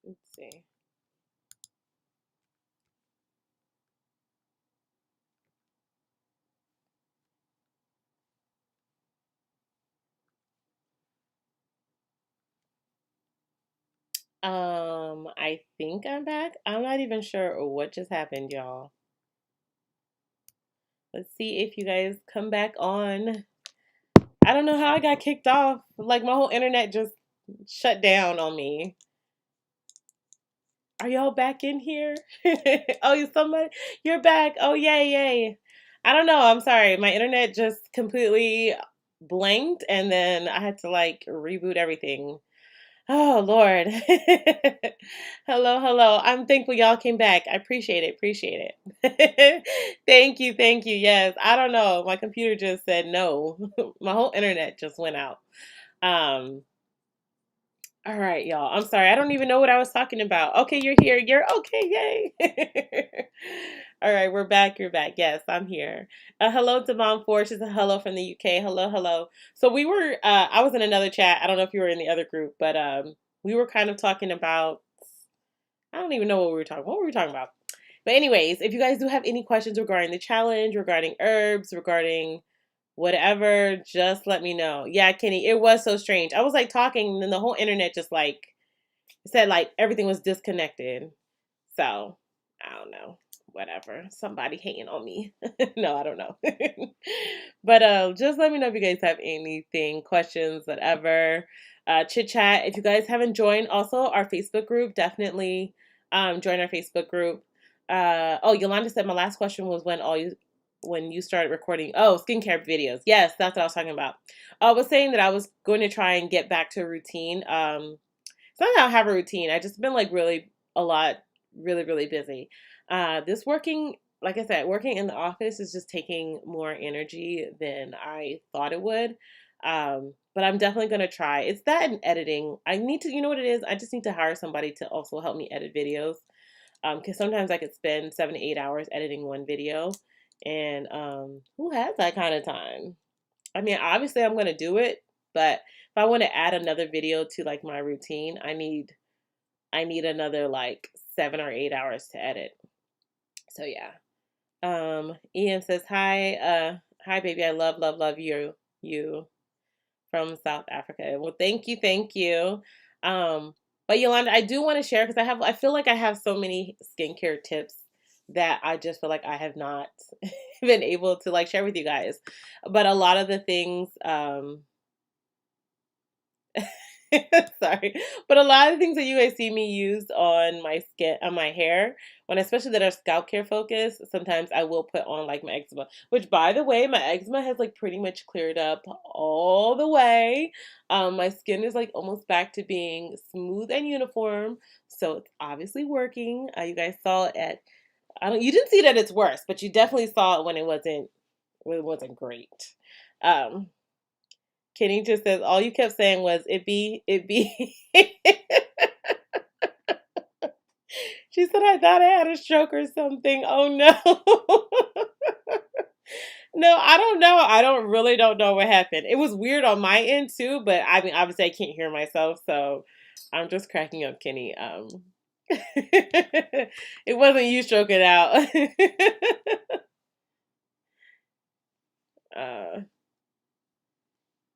Let's see. I think I'm back. I'm not even sure what just happened, y'all. Let's see if you guys come back on. I don't know how I got kicked off. Like my whole internet just shut down on me. Are y'all back in here? Oh, you somebody? You're back. Oh, yay, yay. I don't know. I'm sorry. My internet just completely blanked and then I had to like reboot everything. Oh, Lord. Hello, hello. I'm thankful y'all came back. I appreciate it. Appreciate it. Thank you. Thank you. Yes. I don't know. My computer just said no. My whole internet just went out. Um, all right, y'all. I'm sorry. I don't even know what I was talking about. Okay, you're here. You're okay. Yay. All right, we're back. You're back. Yes, I'm here. Hello to Mom Four. She's a hello from the UK. Hello, hello. So we were I was in another chat. I don't know if you were in the other group, but we were kind of talking about I don't even know what we were talking. What were we talking about? But anyways, if you guys do have any questions regarding the challenge, regarding herbs, regarding whatever, just let me know. Yeah, Kenny, it was so strange. I was like talking, and then the whole internet just like said like everything was disconnected. So I don't know. Whatever. Somebody hating on me. No, I don't know. But just let me know if you guys have anything, questions, whatever. Chit chat. If you guys haven't joined also our Facebook group, definitely join our Facebook group. Oh, Yolanda said my last question was when you started recording skincare videos. Yes, that's what I was talking about. I was saying that I was going to try and get back to a routine. It's not that I have a routine. I just been like really busy. This working, like I said, working in the office is just taking more energy than I thought it would. But I'm definitely gonna try. It's that and editing. I need to, you know what it is? I just need to hire somebody to also help me edit videos. Because sometimes I could spend 7 to 8 hours editing one video, and who has that kind of time? I mean, obviously I'm gonna do it, but if I want to add another video to like my routine, I need another like 7 or 8 hours to edit. So yeah. Ian says hi. Hi baby, I love you from South Africa. Well, thank you. But Yolanda, I do want to share because I feel like I have so many skincare tips that I just feel like I have not been able to like share with you guys. But a lot of the things, sorry, but a lot of things that you guys see me use on my skin, on my hair, when especially that are scalp care focused, sometimes I will put on like my eczema. Which, by the way, my eczema has like pretty much cleared up all the way. My skin is like almost back to being smooth and uniform, so it's obviously working. You guys saw it at I don't. You didn't see that it's worse, but you definitely saw it when it wasn't great. Um, Kenny just says all you kept saying was it be. She said I thought I had a stroke or something. Oh no. No, I don't know. I don't know what happened. It was weird on my end too, but I mean obviously I can't hear myself, so I'm just cracking up, Kenny. It wasn't you stroking out. uh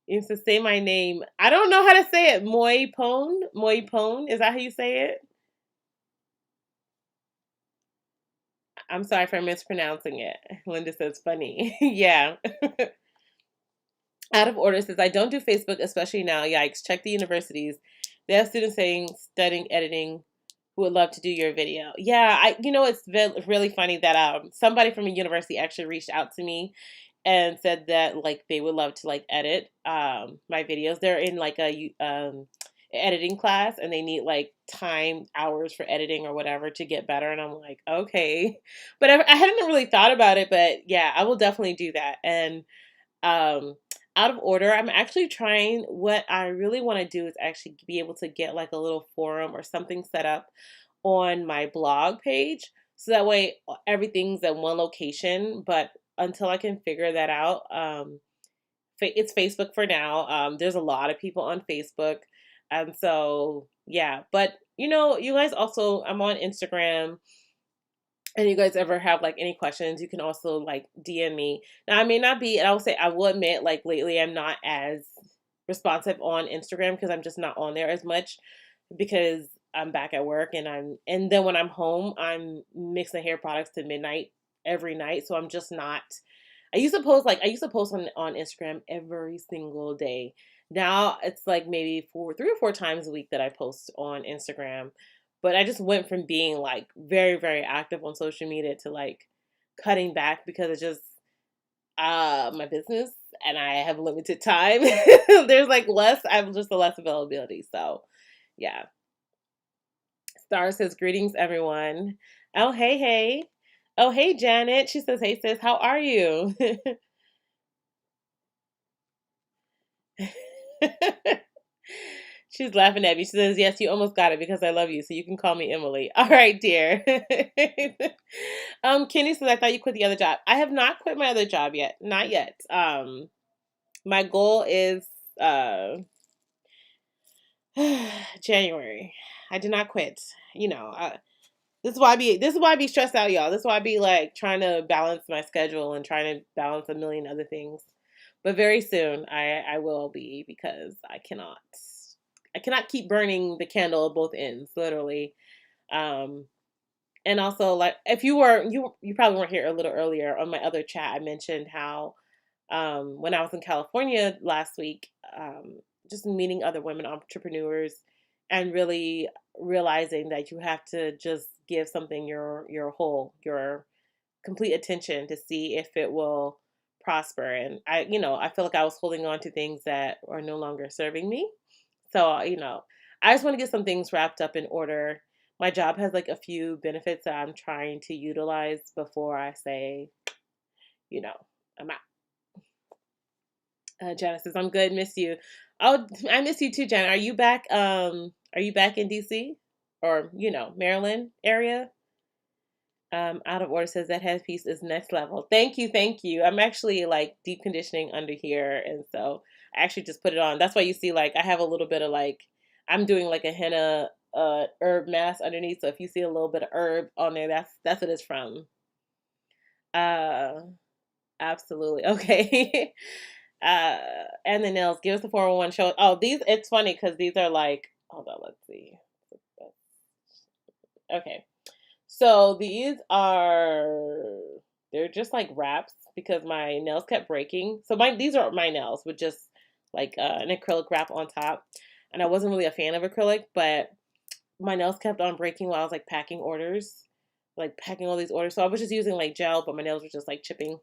you used to say my name. I don't know how to say it. Moy Pone? Moy Pone? Is that how you say it? I'm sorry for mispronouncing it. Linda says funny. Yeah. Out of order says I don't do Facebook, especially now. Yikes. Check the universities. They have students saying studying editing who would love to do your video. Yeah, it's really funny that somebody from a university actually reached out to me and said that like they would love to like edit my videos. They're in like a editing class and they need like time hours for editing or whatever to get better, and I'm like, okay. But I hadn't really thought about it, but yeah, I will definitely do that. And um out of order, I'm actually trying, what I really want to do is actually be able to get like a little forum or something set up on my blog page, so that way everything's at one location. But until I can figure that out, it's Facebook for now. There's a lot of people on Facebook, and so yeah. But you guys also, I'm on Instagram, and you guys ever have like any questions, you can also like DM me. Now, I may not be, and I will say, I will admit, like lately, I'm not as responsive on Instagram because I'm just not on there as much because I'm back at work, and then when I'm home, I'm mixing hair products to midnight every night. So I'm just not. I used to post on Instagram every single day. Now it's like maybe 3 or 4 times a week that I post on Instagram. But I just went from being like very, very active on social media to like cutting back because it's just my business and I have limited time. There's like less, I have just a less availability. So yeah. Star says, greetings, everyone. Oh, hey, hey. Oh, hey, Janet. She says, hey, sis, how are you? She's laughing at me. She says, yes, you almost got it because I love you, so you can call me Emily. All right, dear. Kenny says, I thought you quit the other job. I have not quit my other job yet. Not yet. My goal is January. I did not quit. You know, this is why I be stressed out, y'all. This is why I be like trying to balance my schedule and trying to balance a million other things. But very soon I will be because I cannot keep burning the candle at both ends, literally. Um and also, like, if you probably weren't here a little earlier on my other chat, I mentioned how when I was in California last week, just meeting other women entrepreneurs and really realizing that you have to just give something your complete attention to see if it will prosper. And I feel like I was holding on to things that are no longer serving me. So, I just want to get some things wrapped up in order. My job has like a few benefits that I'm trying to utilize before I say, you know, I'm out. Janice says, I'm good, miss you. Oh, I miss you too, Jan. Are you back? Are you back in DC or Maryland area? Out of order says that headpiece is next level. Thank you, thank you. I'm actually like deep conditioning under here, and so I actually just put it on. That's why you see like I have a little bit of like I'm doing like a henna herb mask underneath. So if you see a little bit of herb on there, that's what it's from. Uh, absolutely. Okay. uh, and the nails. Give us the 401 show. Oh, these. It's funny because these are like. Hold on. Let's see. Okay. So these are they're just like wraps because my nails kept breaking. So these are my nails with just like an acrylic wrap on top. And I wasn't really a fan of acrylic, but my nails kept on breaking while I was like packing orders, like packing all these orders. So I was just using like gel, but my nails were just like chipping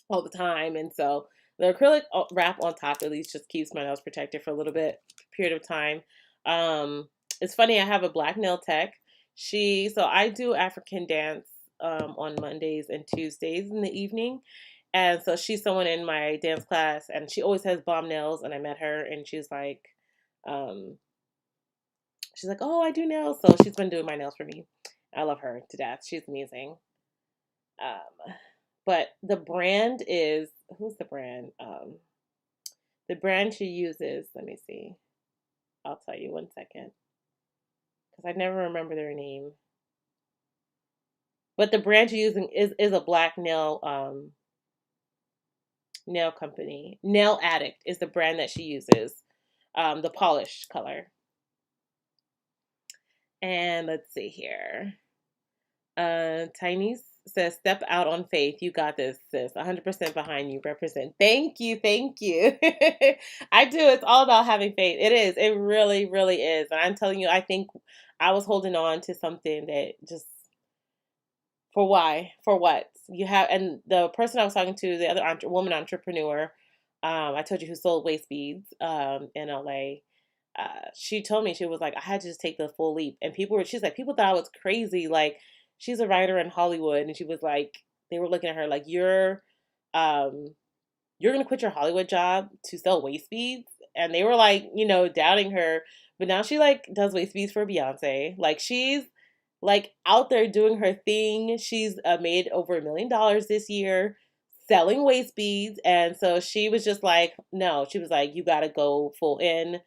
all the time. And so the acrylic wrap on top at least just keeps my nails protected for a little bit period of time. Um, it's funny, I have a black nail tech. So I do African dance on Mondays and Tuesdays in the evening. And so she's someone in my dance class and she always has bomb nails. And I met her and um, she's like, oh, I do nails. So she's been doing my nails for me. I love her to death. She's amazing. Um, but the brand is who's the brand? The brand she uses. Let me see. I'll tell you 1 second because I never remember their name. But the brand she's using is a black nail company. Nail Addict is the brand that she uses. The polished color. And let's see here. Tiny says, step out on faith. You got this, sis. 100% behind you. Represent. Thank you. Thank you. I do. It's all about having faith. It is. It really, really is. And I'm telling you, I think I was holding on to something that just, for why? For what? You have, and the person I was talking to, the other woman entrepreneur, I told you who sold waist beads in LA. She told me, she was like, I had to just take the full leap. And she's like, people thought I was crazy. Like, she's a writer in Hollywood. And she was like, they were looking at her like, um, you're going to quit your Hollywood job to sell waist beads. And they were like, doubting her. But now she like does waist beads for Beyonce. Like she's like out there doing her thing. She's made over $1 million this year selling waist beads. And so she was just like, no, she was like, you got to go full in.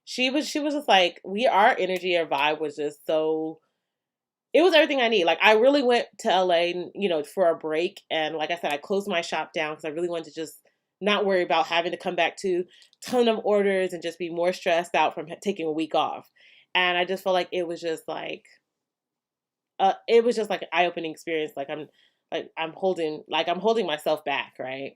She was just like, our energy, our vibe was just so, it was everything I need. Like, I really went to LA, for a break. And like I said, I closed my shop down because I really wanted to just not worry about having to come back to ton of orders and just be more stressed out from taking a week off. And I just felt like it was just like an eye-opening experience. I'm holding myself back, right?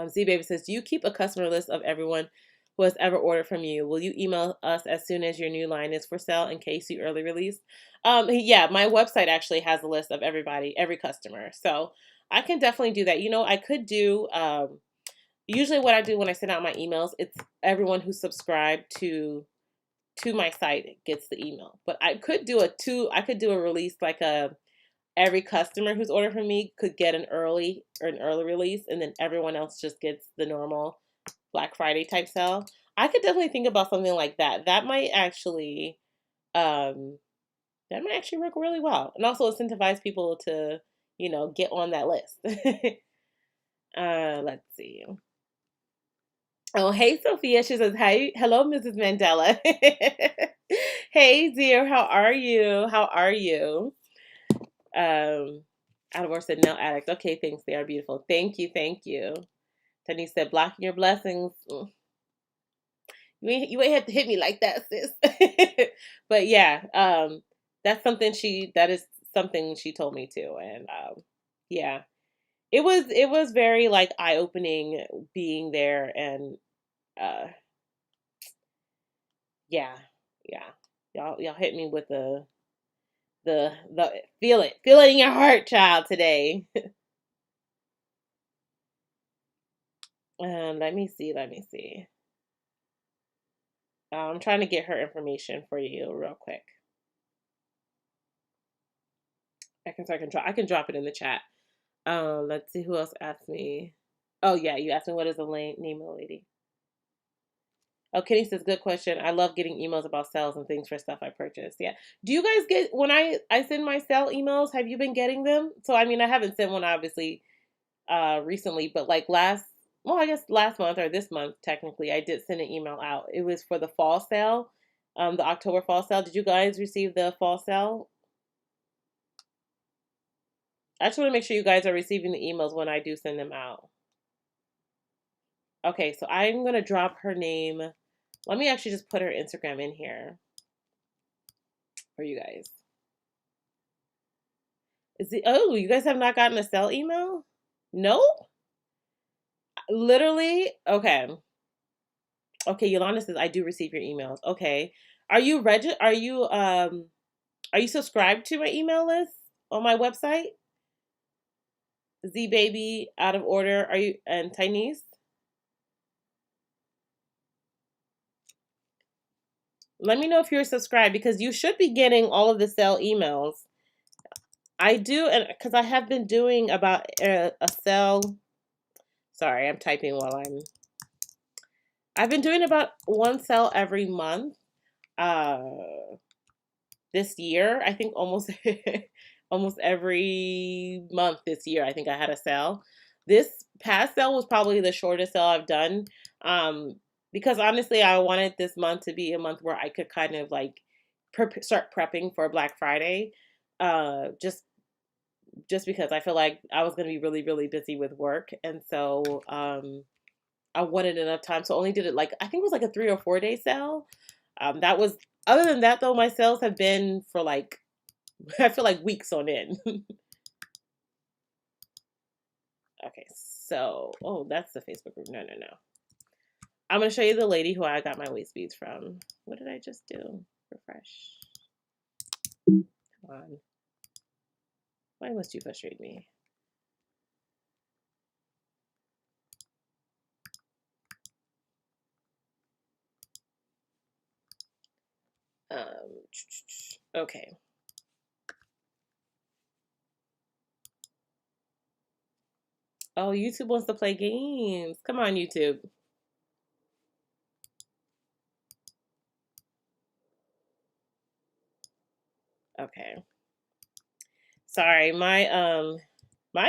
Z Baby says, do you keep a customer list of everyone who has ever ordered from you? Will you email us as soon as your new line is for sale in case you early release? Yeah, my website actually has a list of everybody, every customer. So I can definitely do that. I could do, usually what I do when I send out my emails, it's everyone who's subscribed to my site gets the email. But I could do a release, like every customer who's ordered from me could get an early release, and then everyone else just gets the normal Black Friday type sale. I could definitely think about something like that. That might actually work really well, and also incentivize people to, get on that list. Let's see. Oh, hey, Sophia. She says, "Hey, hello, Mrs. Mandela." Hey, dear. How are you? How are you? Alvor said, "No addict." Okay, thanks. They are beautiful. Thank you. Thank you. Tony said, "Blocking your blessings." You ain't have to hit me like that, sis. But yeah, that is something she told me to, and yeah, it was very like eye opening being there, and yeah, yeah, y'all hit me with the feel it in your heart, child, today. Let me see. I'm trying to get her information for you real quick. I can drop it in the chat. Let's see who else asked me. Oh yeah, you asked me what is the name of the lady. Oh, Kenny says, good question. I love getting emails about sales and things for stuff I purchased. Yeah. Do you guys get, when I send my sale emails, have you been getting them? So I mean, I haven't sent one obviously recently, but like I guess last month or this month technically, I did send an email out. It was for the fall sale, the October fall sale. Did you guys receive the fall sale? I just want to make sure you guys are receiving the emails when I do send them out. Okay, so I'm going to drop her name. Let me actually just put her Instagram in here for you guys. You guys have not gotten a sale email? No? Literally? Okay. Okay, Yolanda says, I do receive your emails. Okay. Are you subscribed to my email list on my website? Z Baby, Out of Order, and Tynese? Let me know if you're subscribed, because you should be getting all of the sale emails. I do, and because I have been doing about a sale. Sorry, I'm typing while I've been doing about one sale every month. This year, I think almost almost every month this year, I think I had a sale. This past sale was probably the shortest sale I've done. Because honestly, I wanted this month to be a month where I could kind of like start prepping for Black Friday. Just because I feel like I was going to be really, really busy with work. And so I wanted enough time. So I only did it I think it was like a 3 or 4 day sale. Other than that though, my sales have been for I feel like weeks on end. Okay, so, that's the Facebook group. No. I'm going to show you the lady who I got my waist beads from. What did I just do? Refresh. Come on. Why must you frustrate me? Okay. Oh, YouTube wants to play games. Come on, YouTube. Okay. Sorry, my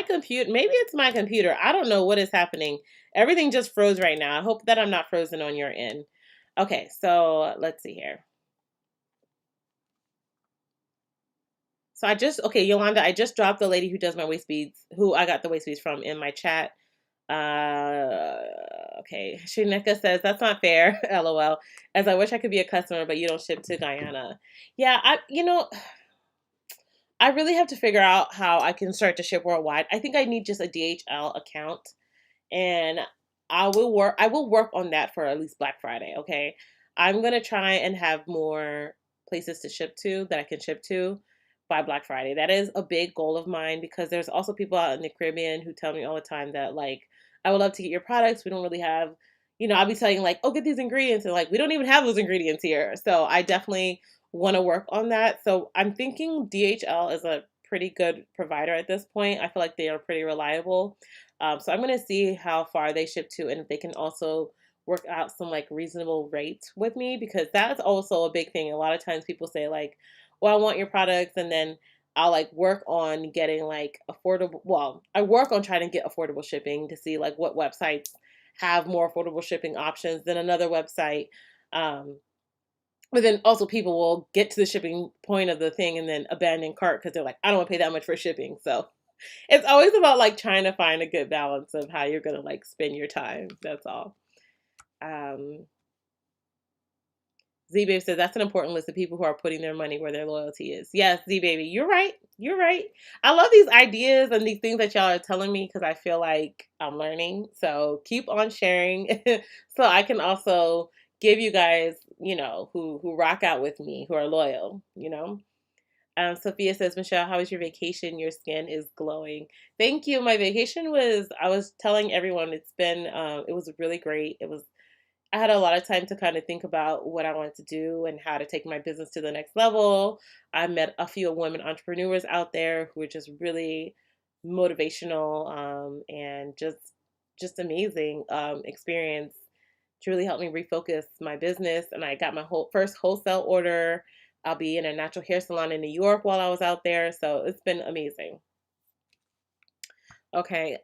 computer, maybe it's my computer. I don't know what is happening. Everything just froze right now. I hope that I'm not frozen on your end. Okay, so let's see here. So okay, Yolanda, I just dropped the lady who does my waist beads, who I got the waist beads from, in my chat. Okay. Shineka says, that's not fair. LOL. As I wish I could be a customer, but you don't ship to Guyana. Yeah, I really have to figure out how I can start to ship worldwide. I think I need just a DHL account, and I will work on that for at least Black Friday, okay? I'm going to try and have more places to ship to that I can ship to by Black Friday. That is a big goal of mine, because there's also people out in the Caribbean who tell me all the time that, like, I would love to get your products. We don't really have, I'll be telling, like, oh, get these ingredients, and like, we don't even have those ingredients here. So I definitely want to work on that. So I'm thinking DHL is a pretty good provider at this point. I feel like they are pretty reliable. So I'm going to see how far they ship to, and if they can also work out some like reasonable rates with me, because that's also a big thing. A lot of times people say, like, well, I want your products, and then I'll like work on getting like affordable. Well, I work on trying to get affordable shipping to see like what websites have more affordable shipping options than another website. Um, but then also people will get to the shipping point of the thing and then abandon cart because they're like, I don't want to pay that much for shipping. So it's always about like trying to find a good balance of how you're gonna like spend your time. That's all. Um, Z Baby says that's an important list of people who are putting their money where their loyalty is. Yes, Z Baby, you're right. You're right. I love these ideas and these things that y'all are telling me, because I feel like I'm learning. So keep on sharing, so I can also give you guys, who rock out with me, who are loyal. Sophia says, Michelle, how was your vacation? Your skin is glowing. Thank you. My vacation I was telling everyone, it was really great. I had a lot of time to kind of think about what I wanted to do and how to take my business to the next level. I met a few women entrepreneurs out there who were just really motivational, and just amazing experience to really help me refocus my business. And I got my first wholesale order. I'll be in a natural hair salon in New York while I was out there. So it's been amazing. Okay.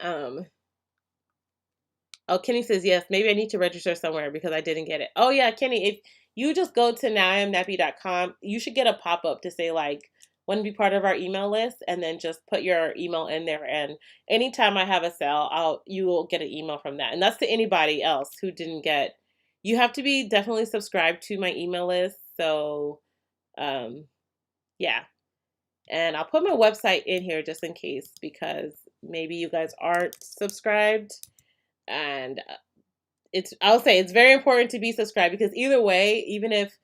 Oh, Kenny says, yes, maybe I need to register somewhere because I didn't get it. Oh, yeah, Kenny, if you just go to NowIamNappy.com, you should get a pop-up to say, like, want to be part of our email list, and then just put your email in there. And anytime I have a sale, you will get an email from that. And that's to anybody else who didn't get. You have to be definitely subscribed to my email list. So, yeah. And I'll put my website in here just in case, because maybe you guys aren't subscribed. And I'll say it's very important to be subscribed, because either way, even if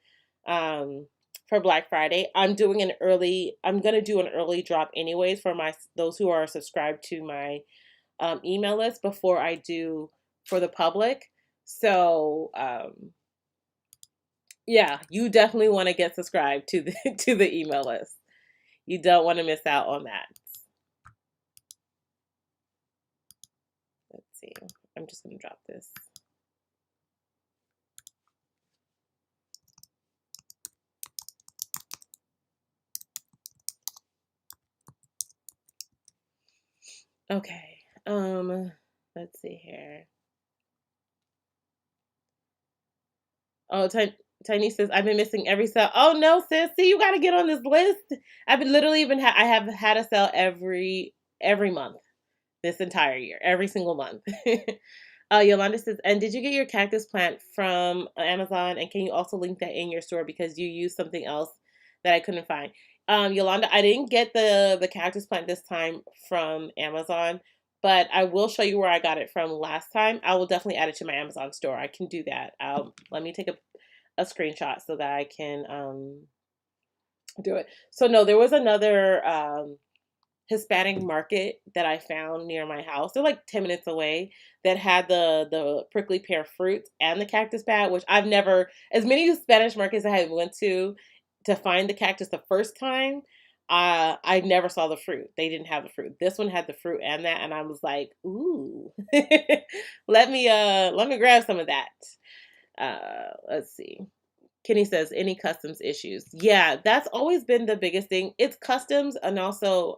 for Black Friday, I'm going to do an early drop anyways for those who are subscribed to my email list before I do for the public. So yeah, you definitely want to get subscribed to the to the email list. You don't want to miss out on that. Let's see. I'm just going to drop this. Okay. Let's see here. Oh, Tiny says, I've been missing every sale. Oh no, sis. See, you got to get on this list. I've been literally I have had a sale every month this entire year, every single month. Yolanda says, and did you get your cactus plant from Amazon? And can you also link that in your store, because you used something else that I couldn't find? Yolanda, I didn't get the cactus plant this time from Amazon, but I will show you where I got it from last time. I will definitely add it to my Amazon store. I can do that. Let me take a screenshot so that I can do it. So no, there was another Hispanic market that I found near my house. They're like 10 minutes away, that had the prickly pear fruit and the cactus pad, which I've never, as many Spanish markets I had went to find the cactus the first time, I never saw the fruit. They didn't have the fruit. This one had the fruit and that, and I was like, ooh, let me grab some of that. Let's see. Kenny says, any customs issues? Yeah, that's always been the biggest thing. It's customs, and also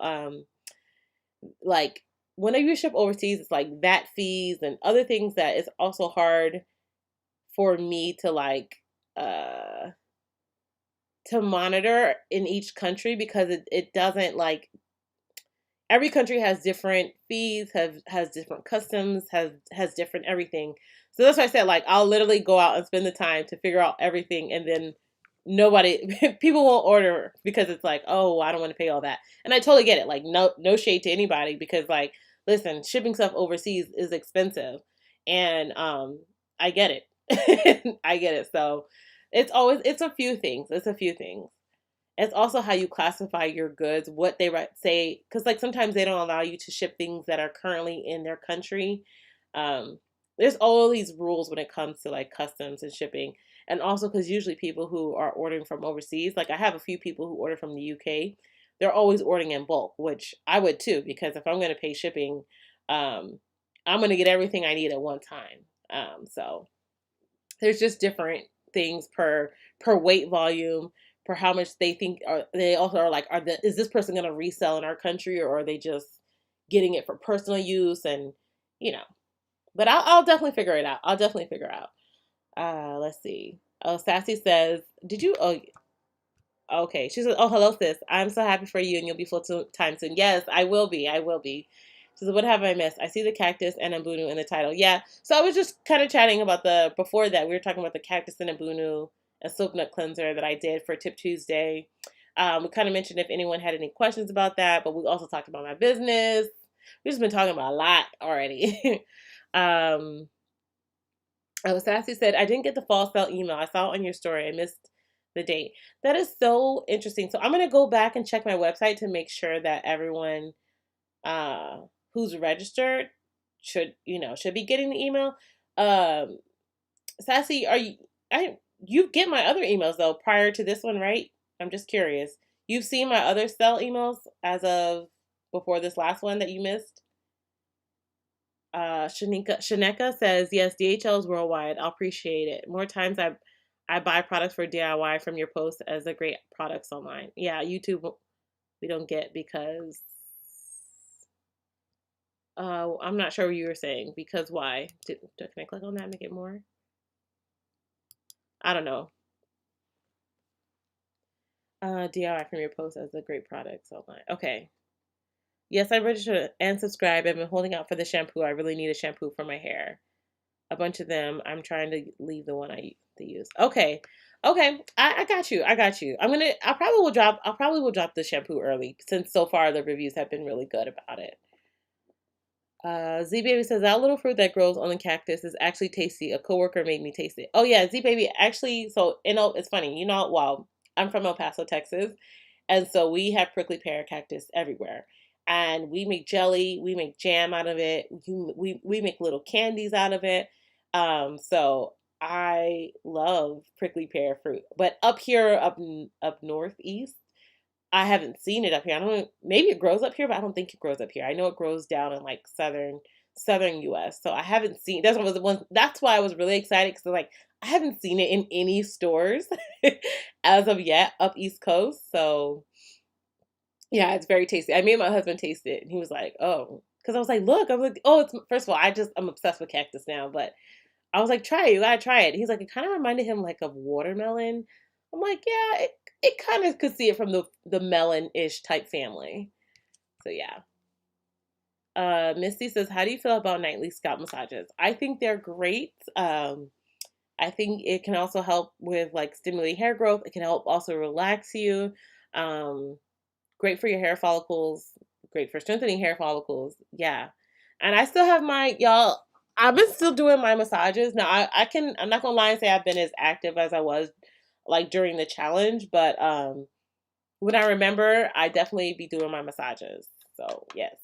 like whenever you ship overseas, it's like VAT fees and other things that it's also hard for me to like uh to monitor in each country, because it doesn't like, every country has different fees, has different customs, has different everything. So that's why I said, like, I'll literally go out and spend the time to figure out everything, and then nobody people won't order because it's like, oh, I don't want to pay all that. And I totally get it. Like, no shade to anybody, because like, listen, shipping stuff overseas is expensive, and I get it. I get it. So it's a few things. It's a few things. It's also how you classify your goods, what they say, because like sometimes they don't allow you to ship things that are currently in their country. Um, there's all these rules when it comes to like customs and shipping, and also because usually people who are ordering from overseas, like I have a few people who order from the UK, they're always ordering in bulk, which I would too, because if I'm going to pay shipping, um, I'm going to get everything I need at one time. So there's just different things per weight volume, per how much they think. Are they also are like, is this person going to resell in our country, or are they just getting it for personal use? And you know, but I'll definitely figure it out. I'll definitely figure out. Let's see. Oh, Sassy says, did you? Oh, okay. She says, oh, hello, sis. I'm so happy for you, and you'll be full time soon. Yes, I will be. I will be. She says, what have I missed? I see the cactus and AMBUNU in the title. Yeah. So I was just kind of chatting about before that, we were talking about the cactus and AMBUNU and soap nut cleanser that I did for Tip Tuesday. We kind of mentioned if anyone had any questions about that, but we also talked about my business. We've just been talking about a lot already. Oh, Sassy said, I didn't get the fall sale email. I saw it on your story. I missed the date. That is so interesting. So I'm going to go back and check my website to make sure that everyone uh, who's registered should be getting the email. Um, Sassy, you get my other emails though prior to this one, right? I'm just curious. You've seen my other sale emails as of before this last one that you missed? Shaneka says, yes, DHL is worldwide. I'll appreciate it. More times I buy products for DIY from your posts as a great products online. Yeah, YouTube we don't get because I'm not sure what you were saying. Because why? Can I click on that and make it more? I don't know. DIY from your posts as a great products online. Okay. Yes, I registered and subscribed. I've been holding out for the shampoo. I really need a shampoo for my hair. A bunch of them. I'm trying to leave the one I use. Okay. Okay. I got you. I got you. I'll probably will drop the shampoo early, since so far the reviews have been really good about it. Z Baby says, that little fruit that grows on the cactus is actually tasty. A coworker made me taste it. Oh yeah, Z Baby actually, so it's funny, well, I'm from El Paso, Texas, and so we have prickly pear cactus everywhere. And we make jelly, we make jam out of it, we make little candies out of it. So I love prickly pear fruit. But up here, up northeast, I haven't seen it up here. I don't know, maybe it grows up here, but I don't think it grows up here. I know it grows down in like southern US. So I haven't seen, that's why I was really excited, because like I haven't seen it in any stores as of yet up East Coast. So yeah, it's very tasty. I made my husband taste it, and he was like, "Oh," because I was like, "Look," I'm like, "Oh, it's first of all, I'm obsessed with cactus now." But I was like, "Try it, you gotta try it." He's like, "It kind of reminded him like of watermelon." I'm like, "Yeah, it kind of could see it from the melon-ish type family." So yeah. Misty says, "How do you feel about nightly scalp massages?" I think they're great. I think it can also help with like stimulate hair growth. It can help also relax you. Um, Great for your hair follicles, great for strengthening hair follicles. Yeah. And I still have I've been still doing my massages. Now I'm not gonna lie and say I've been as active as I was like during the challenge, but when I remember, I definitely be doing my massages. So yes.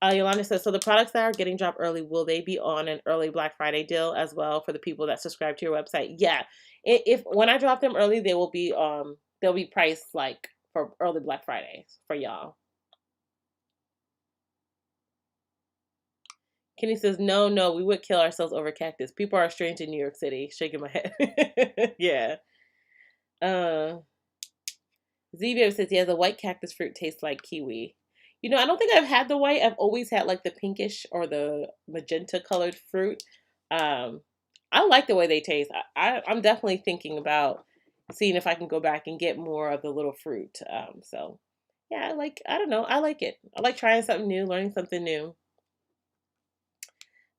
Yolanda says, so the products that are getting dropped early, will they be on an early Black Friday deal as well for the people that subscribe to your website? Yeah. If when I drop them early, they'll be priced like for early Black Friday for y'all. Kenny says, no, we would kill ourselves over cactus. People are strange in New York City. Shaking my head. Yeah. Z-Baby says, yeah, the white cactus fruit tastes like kiwi. I don't think I've had the white. I've always had like the pinkish or the magenta colored fruit. Um, I like the way they taste. I'm definitely thinking about seeing if I can go back and get more of the little fruit. So yeah, I don't know, I like it. I like trying something new, learning something new.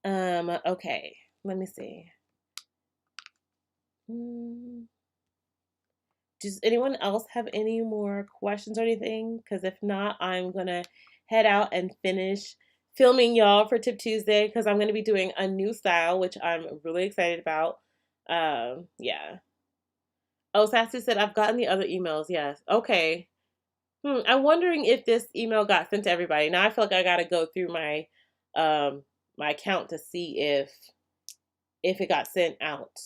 Okay, let me see. Hmm. Does anyone else have any more questions or anything? Because if not, I'm gonna head out and finish filming y'all for Tip Tuesday because I'm gonna be doing a new style, which I'm really excited about. Yeah. Oh, Sassy said I've gotten the other emails. Yes. Okay. I'm wondering if this email got sent to everybody. Now I feel like I gotta go through um my account to see if it got sent out.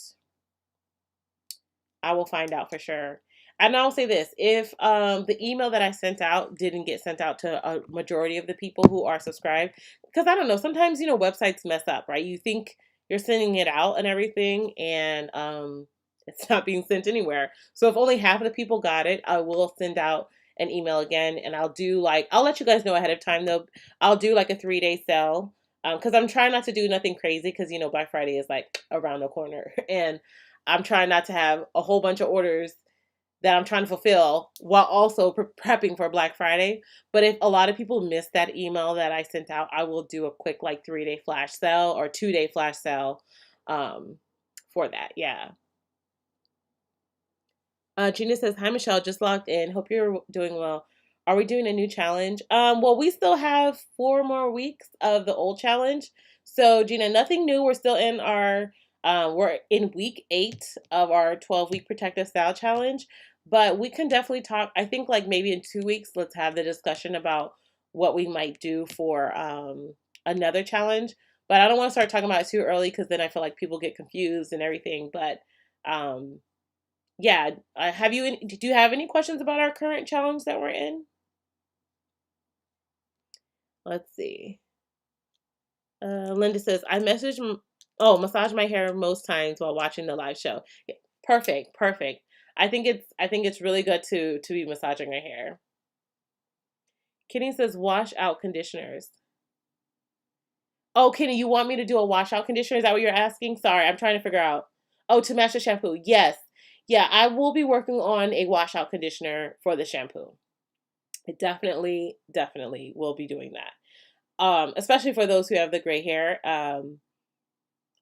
I will find out for sure. And I'll say this, if the email that I sent out didn't get sent out to a majority of the people who are subscribed, because I don't know, sometimes websites mess up, right? You think you're sending it out and everything, and it's not being sent anywhere. So if only half of the people got it, I will send out an email again, and I'll let you guys know ahead of time though. I'll do like a 3-day sale, because I'm trying not to do nothing crazy, because Black Friday is like around the corner, and I'm trying not to have a whole bunch of orders that I'm trying to fulfill while also prepping for Black Friday. But if a lot of people miss that email that I sent out, I will do a quick like 3-day flash sale or 2-day flash sale for that. Yeah. Gina says, "Hi Michelle, just logged in. Hope you're doing well. Are we doing a new challenge?" Well, we still have 4 more weeks of the old challenge. So Gina, nothing new. We're in week 8 of our 12-week protective style challenge. But we can definitely talk. I think like maybe in 2 weeks, let's have the discussion about what we might do for another challenge. But I don't want to start talking about it too early because then I feel like people get confused and everything. But um, yeah, do you have any questions about our current challenge that we're in? Let's see. Linda says, massage my hair most times while watching the live show. Yeah, perfect, perfect. I think it's really good to be massaging our hair. Kenny says, wash out conditioners. Oh, Kenny, you want me to do a washout conditioner? Is that what you're asking? Sorry, I'm trying to figure out. Oh, to match the shampoo. Yes. Yeah, I will be working on a washout conditioner for the shampoo. I definitely will be doing that. Especially for those who have the gray hair.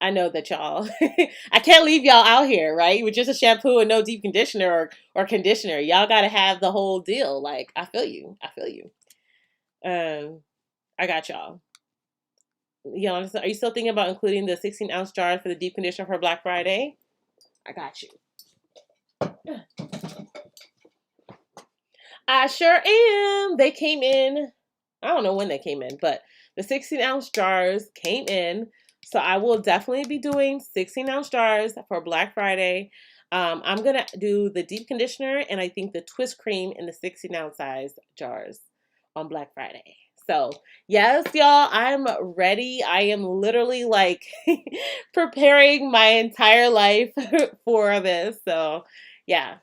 I know that y'all, I can't leave y'all out here, right? With just a shampoo and no deep conditioner or conditioner. Y'all got to have the whole deal. Like, I feel you. I feel you. I got y'all. Y'all, are you still thinking about including the 16-ounce jars for the deep conditioner for Black Friday? I got you. I sure am. They came in. I don't know when they came in, but the 16-ounce jars came in. So I will definitely be doing 16-ounce jars for Black Friday. I'm going to do the deep conditioner and I think the twist cream in the 16-ounce size jars on Black Friday. So, yes, y'all, I'm ready. I am literally like preparing my entire life for this. So, yeah.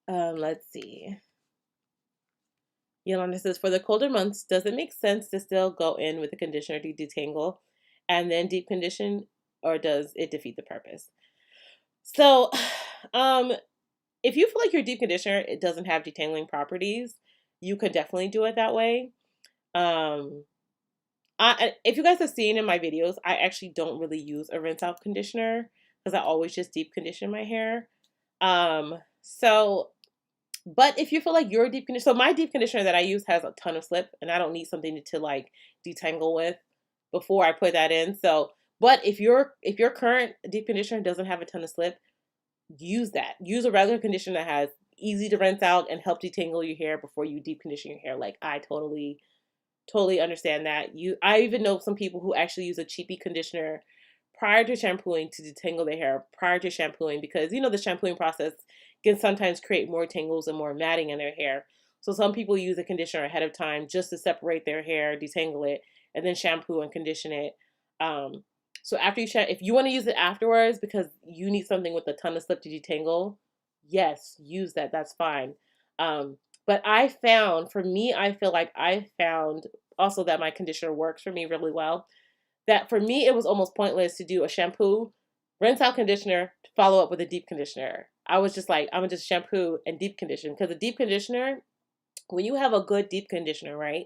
Let's see. Yolanda says, for the colder months, does it make sense to still go in with a conditioner to detangle and then deep condition, or does it defeat the purpose? So, if you feel like your deep conditioner it doesn't have detangling properties, you could definitely do it that way. If you guys have seen in my videos, I actually don't really use a rinse out conditioner because I always just deep condition my hair. So but if you feel like your deep conditioner, so my deep conditioner that I use has a ton of slip, and I don't need something to like detangle with before I put that in. So, but if your current deep conditioner doesn't have a ton of slip, use that. Use a regular conditioner that has easy to rinse out and help detangle your hair before you deep condition your hair. Like I totally understand that. I even know some people who actually use a cheapy conditioner prior to shampooing to detangle their hair prior to shampooing because the shampooing process can sometimes create more tangles and more matting in their hair. So some people use a conditioner ahead of time just to separate their hair, detangle it, and then shampoo and condition it. So after if you want to use it afterwards because you need something with a ton of slip to detangle, yes, use that. That's fine. But for me, I feel like I found also that my conditioner works for me really well. that for me, it was almost pointless to do a shampoo, rinse out conditioner, follow up with a deep conditioner. I was just like, I'm gonna just shampoo and deep condition, because the deep conditioner, when you have a good deep conditioner, right,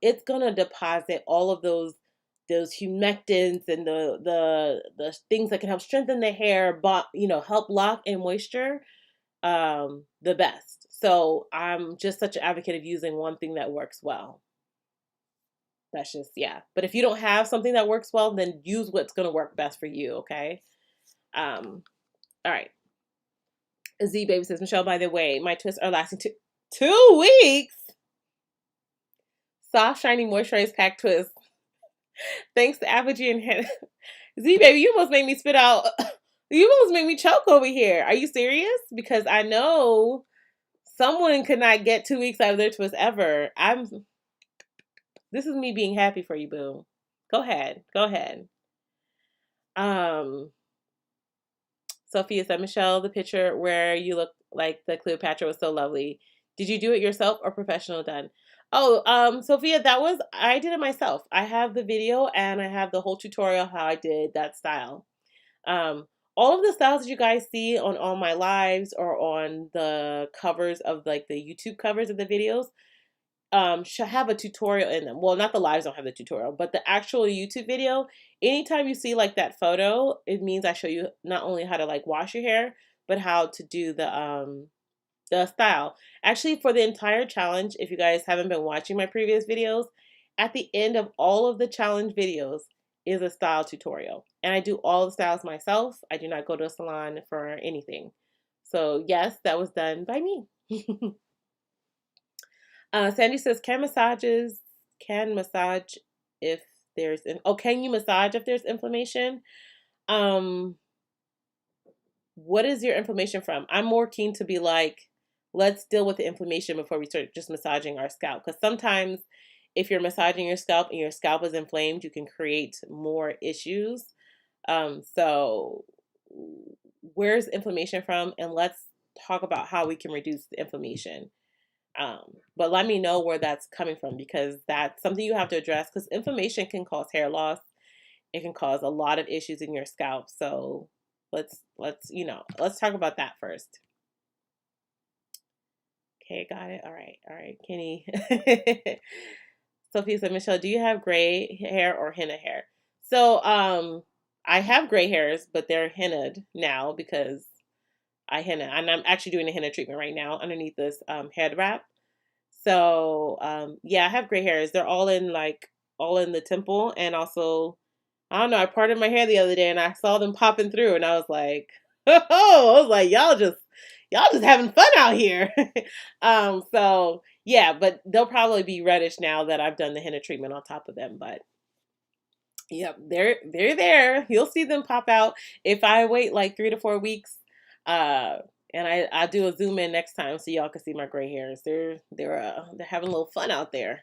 it's gonna deposit all of those humectants and the things that can help strengthen the hair, but help lock in moisture, the best. So I'm just such an advocate of using one thing that works well. That's just, yeah. But if you don't have something that works well, then use what's going to work best for you, okay? All right. Z Baby says, Michelle, by the way, my twists are lasting 2 weeks. Soft, shiny, moisturized pack twist. Thanks to Apogee and Hannah. Z Baby, you almost made me spit out. You almost made me choke over here. Are you serious? Because I know someone could not get 2 weeks out of their twist ever. This is me being happy for you, boo. Go ahead. Go ahead. Sophia said, Michelle, the picture where you look like the Cleopatra was so lovely. Did you do it yourself or professional done? Oh, Sophia, I did it myself. I have the video and I have the whole tutorial how I did that style. All of the styles that you guys see on all my lives or on the covers of like the YouTube covers of the videos, should have a tutorial in them. Well, not the lives don't have the tutorial, but the actual YouTube video, anytime you see like that photo, it means I show you not only how to like wash your hair, but how to do the style. Actually, for the entire challenge, if you guys haven't been watching my previous videos, at the end of all of the challenge videos is a style tutorial. And I do all the styles myself. I do not go to a salon for anything. So yes, that was done by me. Sandy says, can massage if there's can you massage if there's inflammation? What is your inflammation from? I'm more keen to be like, let's deal with the inflammation before we start just massaging our scalp. Because sometimes if you're massaging your scalp and your scalp is inflamed, you can create more issues. So where's inflammation from? And let's talk about how we can reduce the inflammation. But let me know where that's coming from, because that's something you have to address, because inflammation can cause hair loss. It can cause a lot of issues in your scalp. So let's talk about that first. Okay, got it. All right, Kenny. Sophia said, Michelle, do you have gray hair or henna hair? So I have gray hairs, but they're hennaed now because I henna, and I'm actually doing a henna treatment right now underneath this head wrap. So yeah, I have gray hairs. They're all in the temple, and also I don't know. I parted my hair the other day and I saw them popping through, and I was like, oh, I was like, y'all just having fun out here. So yeah, but they'll probably be reddish now that I've done the henna treatment on top of them. But yep, they're there. You'll see them pop out if I wait like 3 to 4 weeks. And I'll do a zoom in next time so y'all can see my gray hairs. They're having a little fun out there.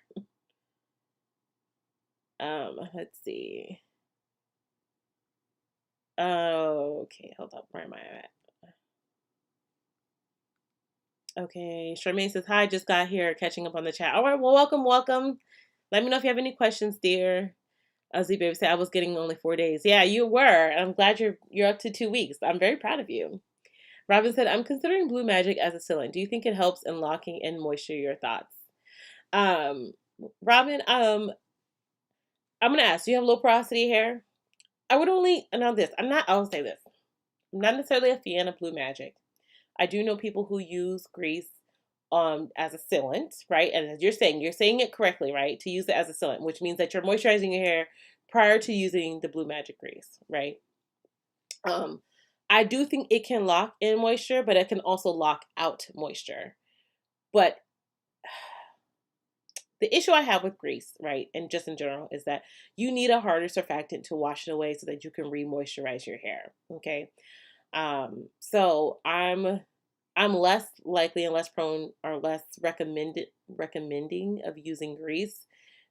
Let's see. Okay, hold up. Where am I at? Okay, Charmaine says, hi, just got here, catching up on the chat. All right, well, welcome. Let me know if you have any questions, dear. Z Baby said, I was getting only 4 days. Yeah, you were. I'm glad you're up to 2 weeks. I'm very proud of you. Robin said, I'm considering Blue Magic as a sealant. Do you think it helps in locking in moisture? Your thoughts? Robin, I'm going to ask, do you have low porosity hair? I would only, I'll say this. I'm not necessarily a fan of Blue Magic. I do know people who use grease as a sealant, right? And as you're saying it correctly, right? To use it as a sealant, which means that you're moisturizing your hair prior to using the Blue Magic grease, right? I do think it can lock in moisture, but it can also lock out moisture. But the issue I have with grease, right, and just in general, is that you need a harder surfactant to wash it away so that you can re-moisturize your hair, okay? So I'm less likely and less prone or less recommending of using grease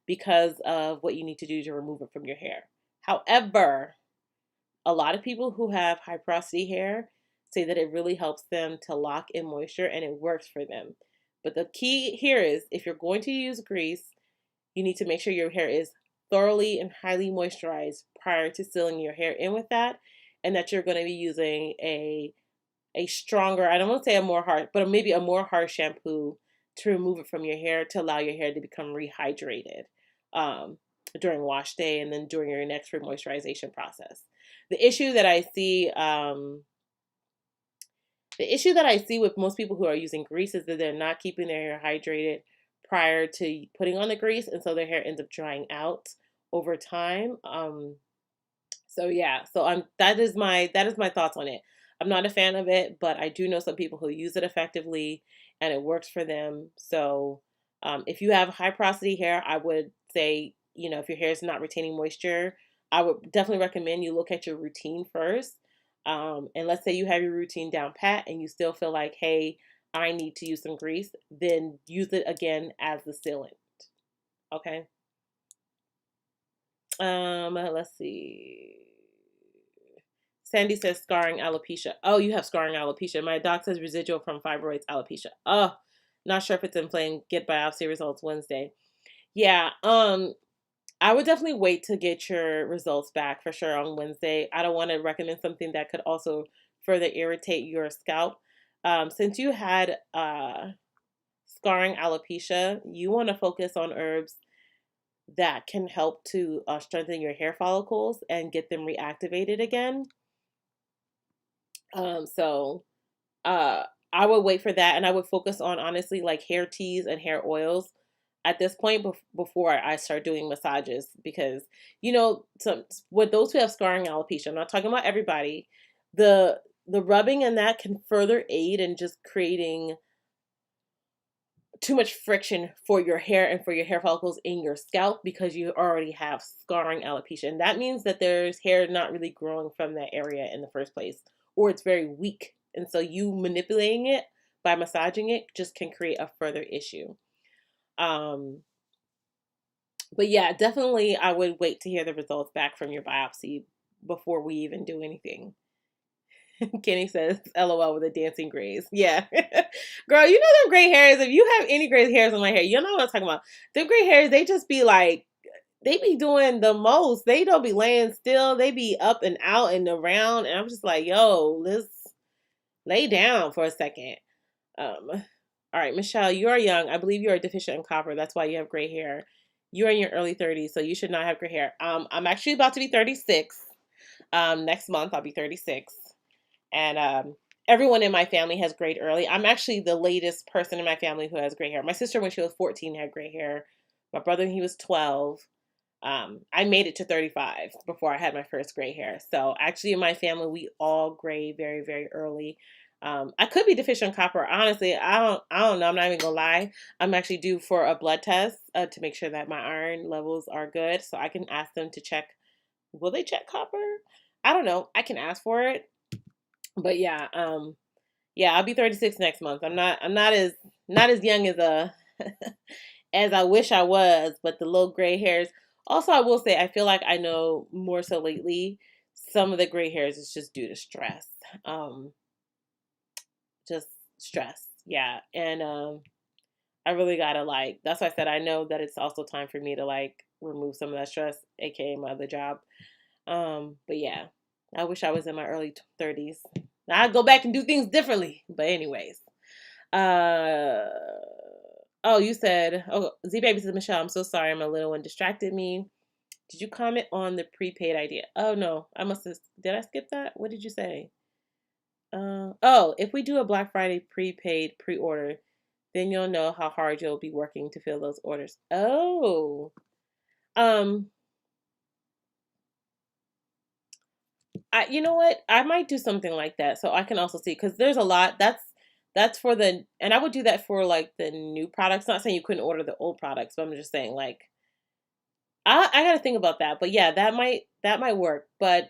because of what you need to do to remove it from your hair. However, a lot of people who have high porosity hair say that it really helps them to lock in moisture and it works for them. But the key here is if you're going to use grease, you need to make sure your hair is thoroughly and highly moisturize prior to sealing your hair in with that, and that you're going to be using a stronger, I don't want to say a more harsh, but maybe a more harsh shampoo to remove it from your hair to allow your hair to become rehydrated during wash day and then during your next remoisturization process. The issue that I see, with most people who are using grease is that they're not keeping their hair hydrated prior to putting on the grease, and so their hair ends up drying out over time. So yeah, that is my thoughts on it. I'm not a fan of it, but I do know some people who use it effectively and it works for them. So if you have high porosity hair, I would say, if your hair is not retaining moisture, I would definitely recommend you look at your routine first. And let's say you have your routine down pat and you still feel like, hey, I need to use some grease, then use it again as the sealant. Okay. Let's see. Sandy says scarring alopecia. Oh, you have scarring alopecia. My doc says residual from fibroids alopecia. Oh, not sure if it's inflamed. Get biopsy results Wednesday. Yeah. I would definitely wait to get your results back for sure on Wednesday. I don't want to recommend something that could also further irritate your scalp. Since you had scarring alopecia, you want to focus on herbs that can help to strengthen your hair follicles and get them reactivated again. So I would wait for that, and I would focus on, honestly, like hair teas and hair oils at this point before I start doing massages, because with those who have scarring alopecia, I'm not talking about everybody, the rubbing and that can further aid in just creating too much friction for your hair and for your hair follicles in your scalp, because you already have scarring alopecia. And that means that there's hair not really growing from that area in the first place, or it's very weak. And so you manipulating it by massaging it just can create a further issue. But yeah, definitely I would wait to hear the results back from your biopsy before we even do anything. Kenny says, LOL with the dancing grays. Yeah. Girl, you know them gray hairs. If you have any gray hairs on my hair, you know what I'm talking about. Them gray hairs, they just be like, they be doing the most. They don't be laying still. They be up and out and around. And I'm just like, yo, let's lay down for a second. All right, Michelle, you are young. I believe you are deficient in copper. That's why you have gray hair. You're in your early 30s, so you should not have gray hair. I'm actually about to be 36. Next month, I'll be 36. And everyone in my family has grayed early. I'm actually the latest person in my family who has gray hair. My sister, when she was 14, had gray hair. My brother, when he was 12. I made it to 35 before I had my first gray hair. So actually in my family, we all gray very, very early. I could be deficient in copper. Honestly, I don't know. I'm not even gonna lie. I'm actually due for a blood test to make sure that my iron levels are good. So I can ask them to check. Will they check copper? I don't know. I can ask for it. But yeah, I'll be 36 next month. I'm not as young as as I wish I was, but the little gray hairs. Also, I will say I feel like I know more so lately, some of the gray hairs is just due to stress. Just stress. Yeah. And I really gotta, like, that's why I said I know that it's also time for me to like remove some of that stress, aka my other job. But yeah, I wish I was in my early 30s. Now I'd go back and do things differently. But anyways. Oh, you said, oh, Z Baby says, Michelle, I'm so sorry, my little one distracted me. Did you comment on the prepaid idea? Oh no, did I skip that? What did you say? Oh, if we do a Black Friday prepaid pre-order, then you'll know how hard you'll be working to fill those orders. Oh, you know what? I might do something like that so I can also see, because there's a lot. That's for and I would do that for like the new products. Not saying you couldn't order the old products, but I'm just saying, like, I got to think about that. But yeah, that might work. But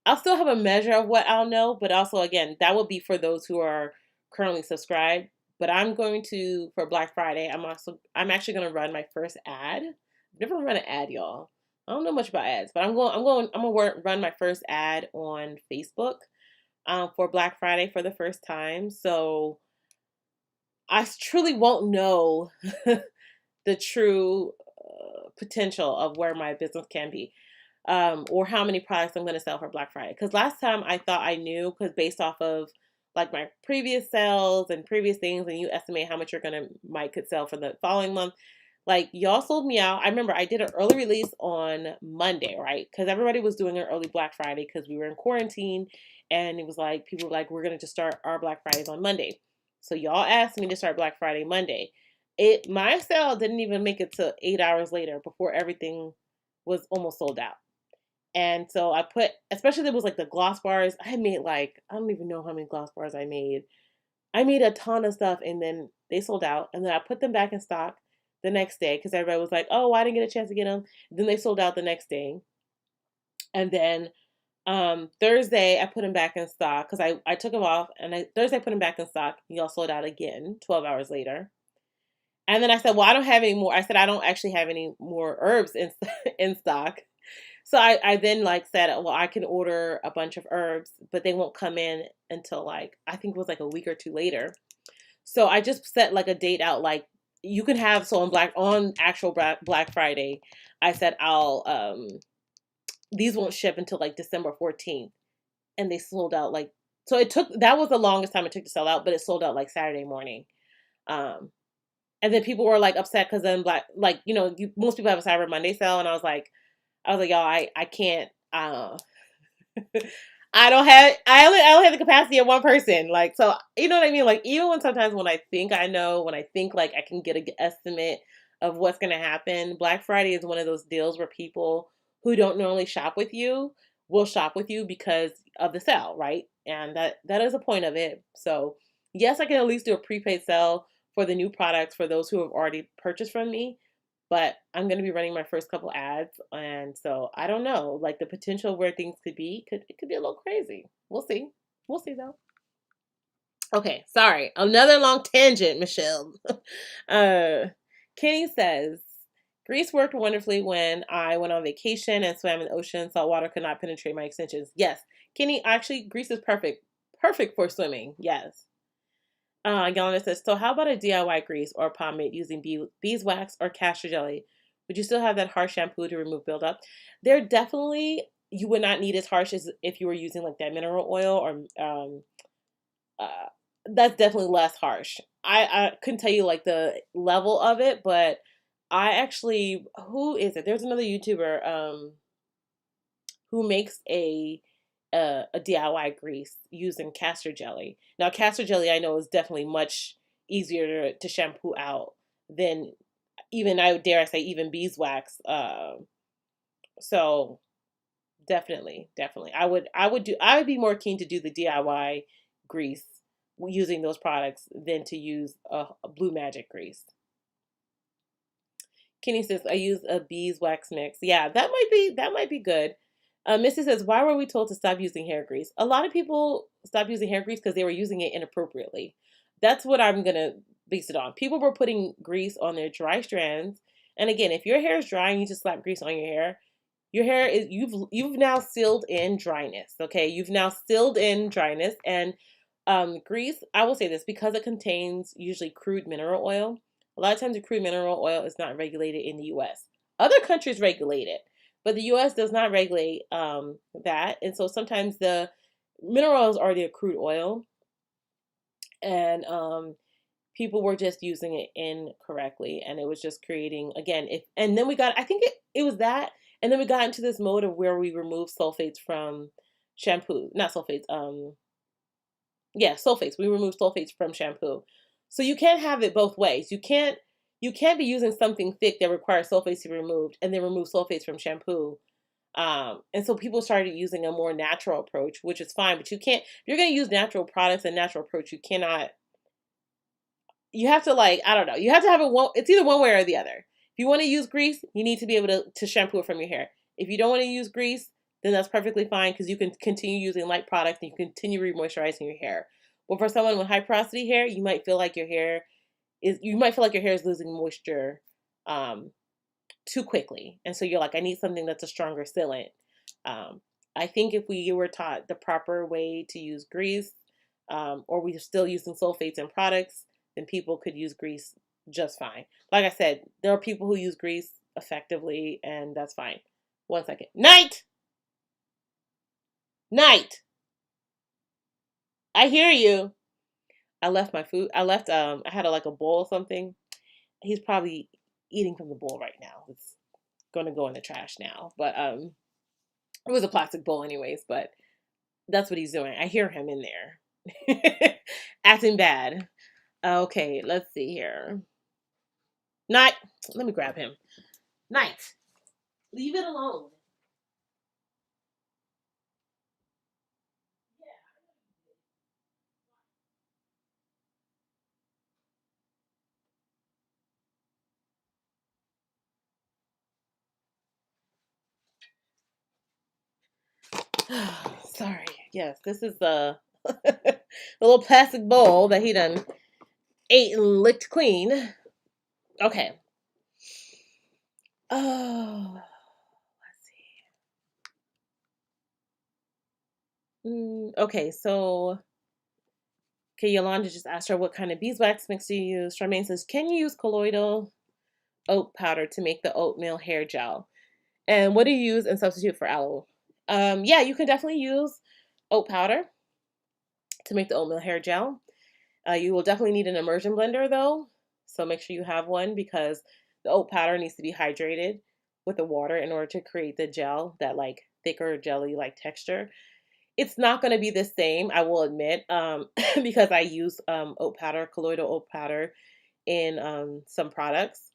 I'll still have a measure of what I'll know. But also, again, that would be for those who are currently subscribed. But I'm going to, for Black Friday, I'm actually going to run my first ad. I've never run an ad, y'all. I don't know much about ads, but I'm going to run my first ad on Facebook for Black Friday for the first time. So I truly won't know the true potential of where my business can be, or how many products I'm going to sell for Black Friday. Because last time I thought I knew, because based off of like my previous sales and previous things, and you estimate how much you're gonna might could sell for the following month. Like y'all sold me out. I remember I did an early release on Monday, right? Because everybody was doing an early Black Friday because we were in quarantine, and it was like people were like, we're gonna just start our Black Fridays on Monday. So y'all asked me to start Black Friday Monday. My sale didn't even make it to 8 hours later before everything was almost sold out. And so I put, especially there was like the gloss bars. I made like, I don't even know how many gloss bars I made. I made a ton of stuff, and then they sold out. And then I put them back in stock the next day because everybody was like, oh, I didn't get a chance to get them. Then they sold out the next day. And then Thursday, I put them back in stock because I took them off. And Thursday, I put them back in stock. Y'all sold out again 12 hours later. And then I said, well, I don't have any more. I said, I don't actually have any more herbs in stock. So I then like said, well, I can order a bunch of herbs, but they won't come in until like, I think it was like a week or two later. So I just set like a date out, like you can have, so on actual Black Friday, I said these won't ship until like December 14th. And they sold out like, so that was the longest time it took to sell out, but it sold out like Saturday morning. And then people were like upset because then most people have a Cyber Monday sale. And I was like, y'all, I can't, I only have the capacity of one person. Like, so, you know what I mean? Like, even when I think I know, when I think like I can get an estimate of what's going to happen, Black Friday is one of those deals where people who don't normally shop with you will shop with you because of the sale, right? And that is the point of it. So yes, I can at least do a prepaid sale for the new products for those who have already purchased from me. But I'm going to be running my first couple ads. And so I don't know, like the potential where things could be, it could be a little crazy. We'll see. We'll see though. Okay. Sorry. Another long tangent, Michelle. Kenny says, Greece worked wonderfully when I went on vacation and swam in the ocean. Salt water could not penetrate my extensions. Yes. Kenny, actually, Greece is perfect. Perfect for swimming. Yes. Yelena says, so how about a DIY grease or pomade using beeswax or castor jelly? Would you still have that harsh shampoo to remove buildup? You would not need as harsh as if you were using like that mineral oil or, that's definitely less harsh. I couldn't tell you like the level of it, but who is it? There's another YouTuber, who makes a DIY grease using castor jelly. Now, castor jelly I know is definitely much easier to shampoo out than even, I would dare I say, even beeswax. So definitely, I would be more keen to do the DIY grease using those products than to use a Blue Magic grease. Kenny says, I use a beeswax mix. Yeah, that might be good. Missy says, why were we told to stop using hair grease? A lot of people stopped using hair grease because they were using it inappropriately. That's what I'm going to base it on. People were putting grease on their dry strands. And again, if your hair is dry and you just slap grease on your hair is, you've now sealed in dryness. Okay. You've now sealed in dryness. And grease, I will say this, because it contains usually crude mineral oil. A lot of times the crude mineral oil is not regulated in the US. Other countries regulate it, but the US does not regulate that. And so sometimes the mineral oil is already a crude oil. And people were just using it incorrectly. And it was just creating, again, and then I think it was that. And then we got into this mode of where we removed sulfates from shampoo. Not sulfates, sulfates. We remove sulfates from shampoo. So you can't have it both ways. You can't be using something thick that requires sulfates to be removed and then remove sulfates from shampoo. And so people started using a more natural approach, which is fine, but if you're going to use natural products and natural approach, you have to I don't know, you have to have it's either one way or the other. If you want to use grease, you need to be able to shampoo it from your hair. If you don't want to use grease, then that's perfectly fine because you can continue using light products and you can continue remoisturizing your hair. But for someone with high porosity hair, you might feel like your hair is losing moisture too quickly. And so you're like, I need something that's a stronger sealant. I think if we were taught the proper way to use grease, or we're still using sulfates in products, then people could use grease just fine. Like I said, there are people who use grease effectively, and that's fine. 1 second. Night! Night! I hear you. I left my food. I had like a bowl or something. He's probably eating from the bowl right now. It's gonna go in the trash now. But it was a plastic bowl anyways, but that's what he's doing. I hear him in there. Acting bad. Okay, let's see here. Night. Let me grab him. Night. Leave it alone. Sorry. Yes, this is the the little plastic bowl that he done ate and licked clean. Okay. Oh, let's see. Okay, so okay, Yolanda just asked her what kind of beeswax mix do you use. Charmaine says, can you use colloidal oat powder to make the oatmeal hair gel? And what do you use and substitute for aloe? Yeah, you can definitely use oat powder to make the oatmeal hair gel. You will definitely need an immersion blender though, so make sure you have one because the oat powder needs to be hydrated with the water in order to create the gel, that like thicker jelly like texture. It's not going to be the same, I will admit, because I use oat powder, colloidal oat powder in some products,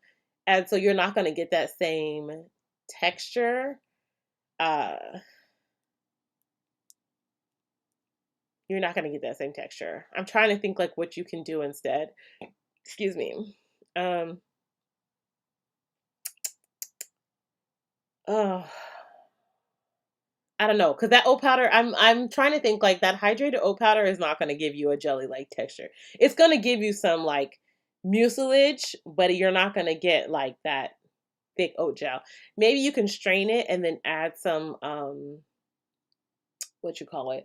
and so you're not going to get that same texture. Uh, you're not going to get that same texture. I'm trying to think like what you can do instead. Excuse me. Um, oh, I don't know, cause that oat powder. I'm trying to think like that hydrated oat powder is not going to give you a jelly like texture. It's going to give you some like mucilage, but you're not going to get like that thick oat gel. Maybe you can strain it and then add some what you call it?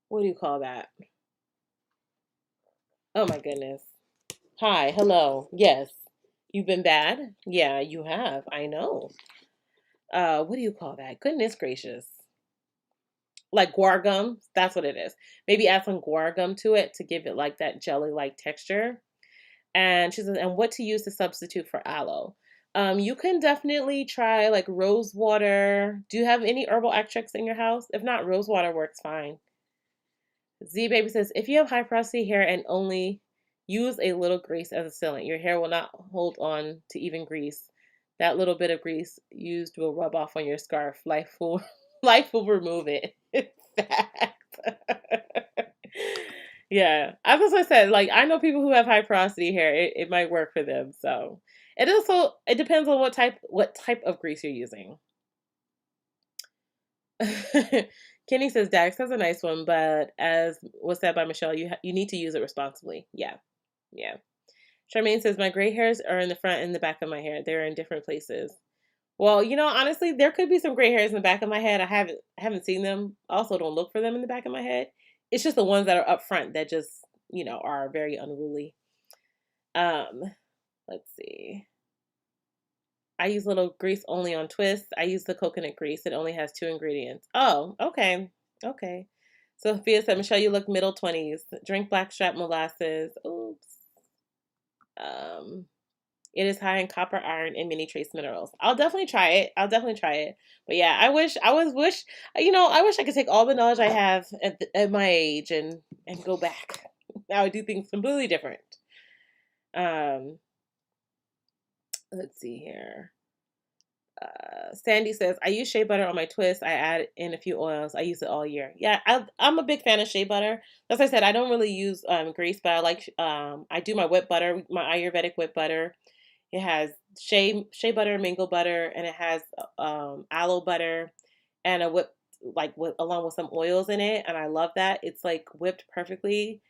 What do you call that? Oh my goodness. Hi, hello. Yes. You've been bad? Yeah, you have. I know. What do you call that? Goodness gracious. Like guar gum. That's what it is. Maybe add some guar gum to it to give it like that jelly like texture. And she says, and what to use to substitute for aloe? You can definitely try like rose water. Do you have any herbal extracts in your house? If not, rose water works fine. Z Baby says, if you have high porosity hair and only use a little grease as a sealant, your hair will not hold on to even grease. That little bit of grease used will rub off on your scarf. Life will, life will remove it. Fact. Yeah, as I said, like I know people who have high porosity hair. It might work for them. So it depends on what type of grease you're using. Kenny says Dax has a nice one, but as was said by Michelle, you need to use it responsibly. Yeah, yeah. Charmaine says my gray hairs are in the front and the back of my hair. They're in different places. Well, honestly, there could be some gray hairs in the back of my head. I haven't seen them. Also, don't look for them in the back of my head. It's just the ones that are up front that just are very unruly. Um, let's see. I use little grease only on twists. I use the coconut grease. It only has 2 ingredients. Oh, okay. Okay. Sophia said, Michelle, you look middle 20s. Drink blackstrap molasses. Oops. Um, it is high in copper, iron, and many trace minerals. I'll definitely try it. I'll definitely try it. But yeah, I wish I could take all the knowledge I have at my age and go back. I would do things completely different. Um, let's see here. Sandy says, I use shea butter on my twist. I add in a few oils. I use it all year. Yeah, I'm a big fan of shea butter. As I said, I don't really use grease, but I do my whip butter, my Ayurvedic whip butter. It has shea butter, mango butter, and it has aloe butter and a whip along with some oils in it, and I love that. It's like whipped perfectly,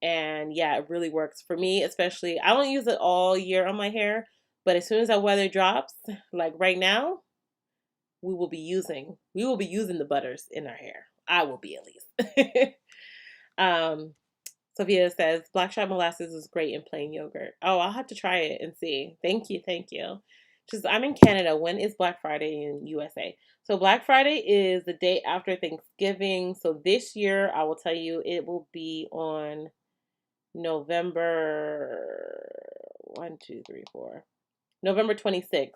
and yeah, it really works for me. Especially, I don't use it all year on my hair, but as soon as that weather drops, like right now, we will be using the butters in our hair. I will be, at least. um, Sophia says blackstrap molasses is great in plain yogurt. Oh, I'll have to try it and see. Thank you, thank you. Just I'm in Canada. When is Black Friday in USA? So Black Friday is the day after Thanksgiving. So this year, I will tell you, it will be on November 1, 2, 3, 4. November 26th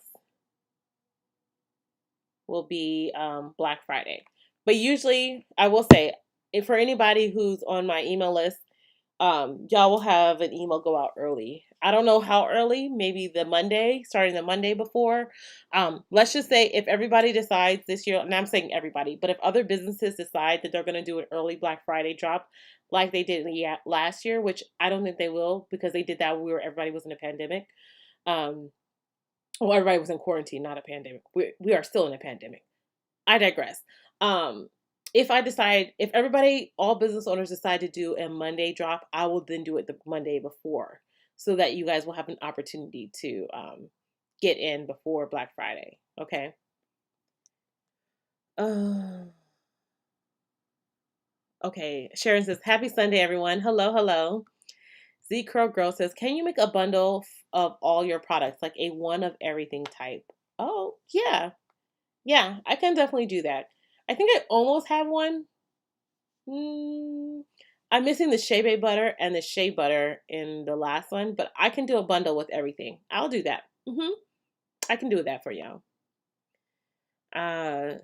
will be Black Friday. But usually, I will say, if for anybody who's on my email list, y'all will have an email go out early. I don't know how early, maybe the Monday, starting the Monday before. Let's just say if everybody decides this year, and I'm saying everybody, but if other businesses decide that they're going to do an early Black Friday drop like they did last year, which I don't think they will because they did that when everybody was in a pandemic. Um, well, everybody was in quarantine, not a pandemic. We are still in a pandemic. I digress. Um, if everybody, all business owners decide to do a Monday drop, I will then do it the Monday before so that you guys will have an opportunity to get in before Black Friday. Okay. Uh, okay. Sharon says, Happy Sunday, everyone. Hello, hello. Z Curl Girl says, Can you make a bundle of all your products, like a one of everything type? Oh, yeah. Yeah, I can definitely do that. I think I almost have one. Mm, I'm missing the shea butter and the shea butter in the last one, but I can do a bundle with everything. I'll do that. I can do that for y'all. Uh,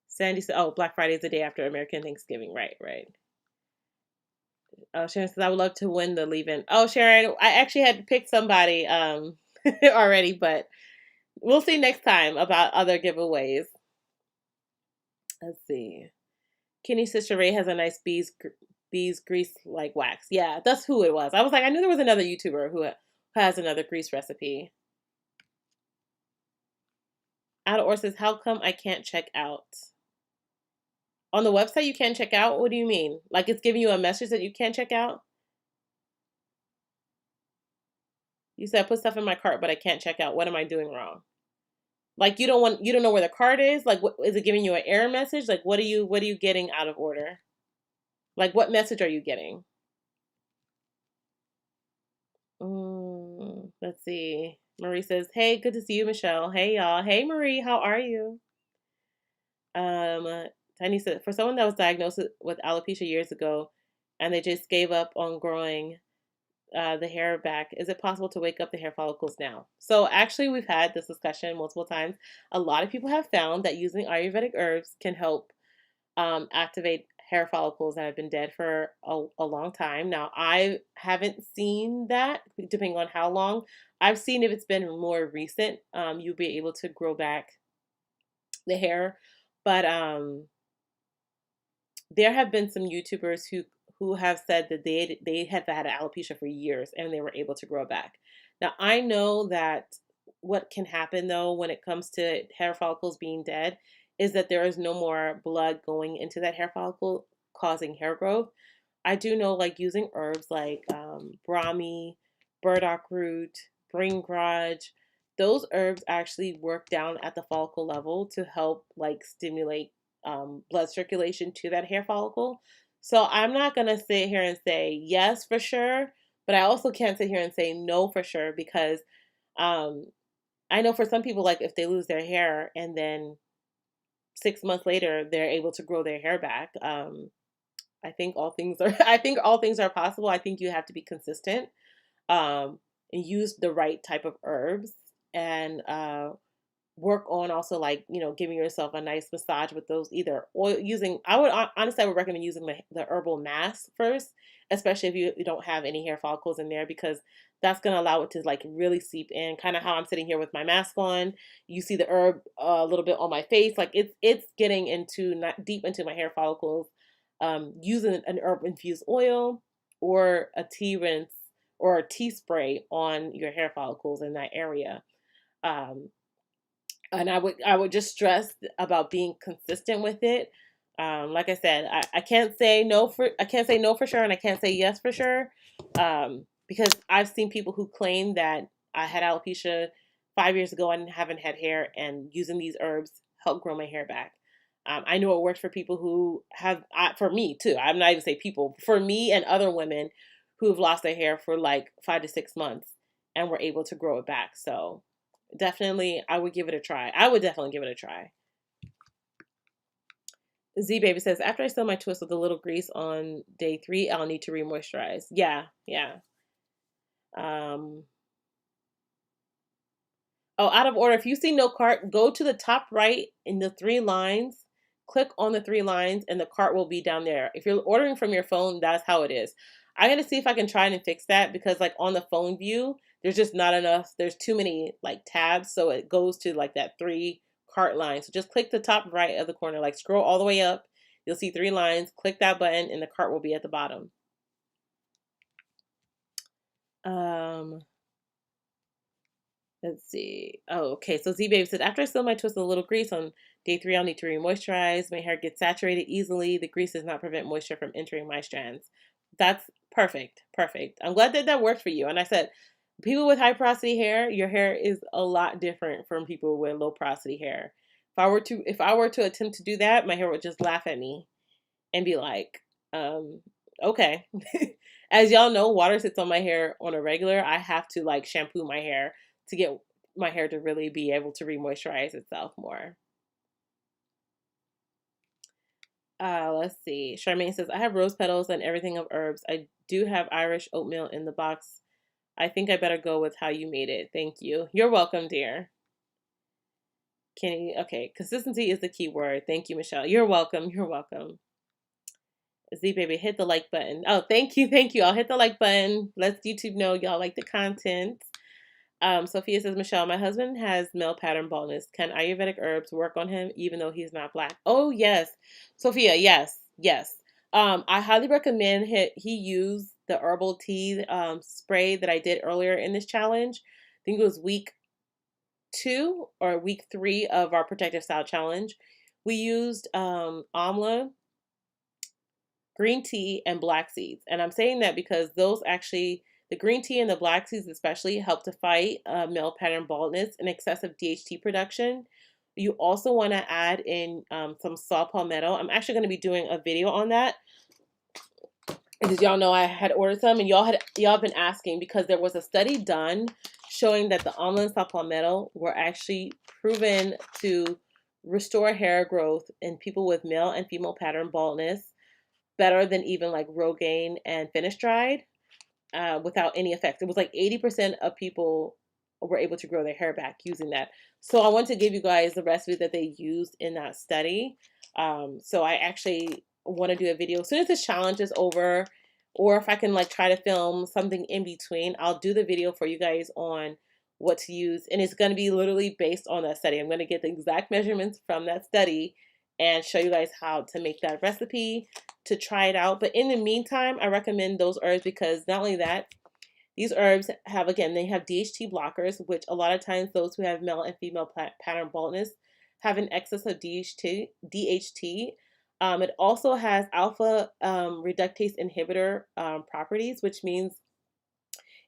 Sandy said, "Oh, Black Friday is the day after American Thanksgiving." Right, right. Sharon says, "I would love to win the leave-in." Oh, Sharon, I actually had picked somebody already, but we'll see next time about other giveaways. Let's see. Kenny's sister Ray has a nice bees grease like wax. Yeah, that's who it was. I was like, I knew there was another YouTuber who has another grease recipe. Out of Or says, how come I can't check out? On the website you can't check out? What do you mean? Like it's giving you a message that you can't check out? You said put stuff in my cart, but I can't check out. What am I doing wrong? Like you don't know where the cart is? Like what is it giving you an error message? Like what are you getting out of order? Like what message are you getting? Let's see. Marie says, "Hey, good to see you, Michelle. Hey, y'all. Hey, Marie, how are you?" Tiny said, "For someone that was diagnosed with alopecia years ago, and they just gave up on growing the hair back, is it possible to wake up the hair follicles now?" So actually, we've had this discussion multiple times. A lot of people have found that using Ayurvedic herbs can help activate hair follicles that have been dead for a long time. Now, I haven't seen that, depending on how long. I've seen if it's been more recent, you'll be able to grow back the hair. But there have been some YouTubers who have said that they have had alopecia for years and they were able to grow back. Now, I know that what can happen though when it comes to hair follicles being dead is that there is no more blood going into that hair follicle causing hair growth. I do know like using herbs like Brahmi, burdock root, bringraj, those herbs actually work down at the follicle level to help like stimulate blood circulation to that hair follicle. So I'm not going to sit here and say yes for sure, but I also can't sit here and say no for sure because um, I know for some people, like if they lose their hair and then 6 months later they're able to grow their hair back. I think all things are. I think all things are possible. I think you have to be consistent and use the right type of herbs and work on also like giving yourself a nice massage with those either oil using I would recommend using the herbal mask first, especially if you don't have any hair follicles in there, because that's going to allow it to like really seep in, kind of how I'm sitting here with my mask on. You see the herb a little bit on my face, like it's getting into not deep into my hair follicles. Using an herb infused oil or a tea rinse or a tea spray on your hair follicles in that area. um, and I would just stress about being consistent with it. Like I said, I can't say no for sure, and I can't say yes for sure, because I've seen people who claim that I had alopecia 5 years ago and haven't had hair, and using these herbs helped grow my hair back. I know it worked for people who have, for me too. I'm not even say people, for me and other women who've lost their hair for like 5 to 6 months and were able to grow it back. So Definitely, I would give it a try. I would definitely give it a try. Z Baby says, after I seal my twist with a little grease on day 3, I'll need to re-moisturize. Yeah, yeah. Um, oh, out of order. If you see no cart, go to the top right in the 3 lines. Click on the 3 lines, and the cart will be down there. If you're ordering from your phone, that's how it is. I gotta see if I can try and fix that because, like, on the phone view, there's just not enough. There's too many like tabs, so it goes to like that 3 cart line. So just click the top right of the corner, like scroll all the way up. You'll see 3 lines. Click that button, and the cart will be at the bottom. Um, Let's see. Oh, okay. So Z Baby said, after I seal my twist with a little grease on day 3, I'll need to re-moisturize. My hair gets saturated easily. The grease does not prevent moisture from entering my strands. That's perfect. Perfect. I'm glad that that worked for you. And I said, people with high porosity hair, your hair is a lot different from people with low porosity hair. If I were to attempt to do that, my hair would just laugh at me and be like, okay. As y'all know, water sits on my hair on a regular. I have to like shampoo my hair to get my hair to really be able to re-moisturize itself more. Let's see. Charmaine says, I have rose petals and everything of herbs. I do have Irish oatmeal in the box. I think I better go with how you made it. Thank you. You're welcome, dear. Kenny, okay. Consistency is the key word. Thank you, Michelle. You're welcome. You're welcome. Z Baby, hit the like button. Oh, thank you. Thank you. I'll hit the like button. Let YouTube know y'all like the content. Sophia says, Michelle, my husband has male pattern baldness. Can Ayurvedic herbs work on him even though he's not black? Oh, yes. Sophia, yes, yes. I highly recommend he use the herbal tea spray that I did earlier in this challenge. I think it was week 2 or week 3 of our Protective Style Challenge. We used amla, green tea, and black seeds. And I'm saying that because those actually, the green tea and the black seeds especially, help to fight male pattern baldness and excessive DHT production. You also want to add in some saw palmetto. I'm actually going to be doing a video on that because y'all know I had ordered some, and y'all been asking because there was a study done showing that the almond and saw palmetto were actually proven to restore hair growth in people with male and female pattern baldness better than even like Rogaine and Finish Dried without any effects. It was like 80% of people were able to grow their hair back using that. So I want to give you guys the recipe that they used in that study. So I actually want to do a video as soon as this challenge is over, or if I can like try to film something in between, I'll do the video for you guys on what to use. And it's going to be literally based on that study. I'm going to get the exact measurements from that study and show you guys how to make that recipe to try it out. But in the meantime, I recommend those herbs because not only that, these herbs have, again, they have DHT blockers, which a lot of times those who have male and female pattern baldness have an excess of DHT. It also has alpha reductase inhibitor properties, which means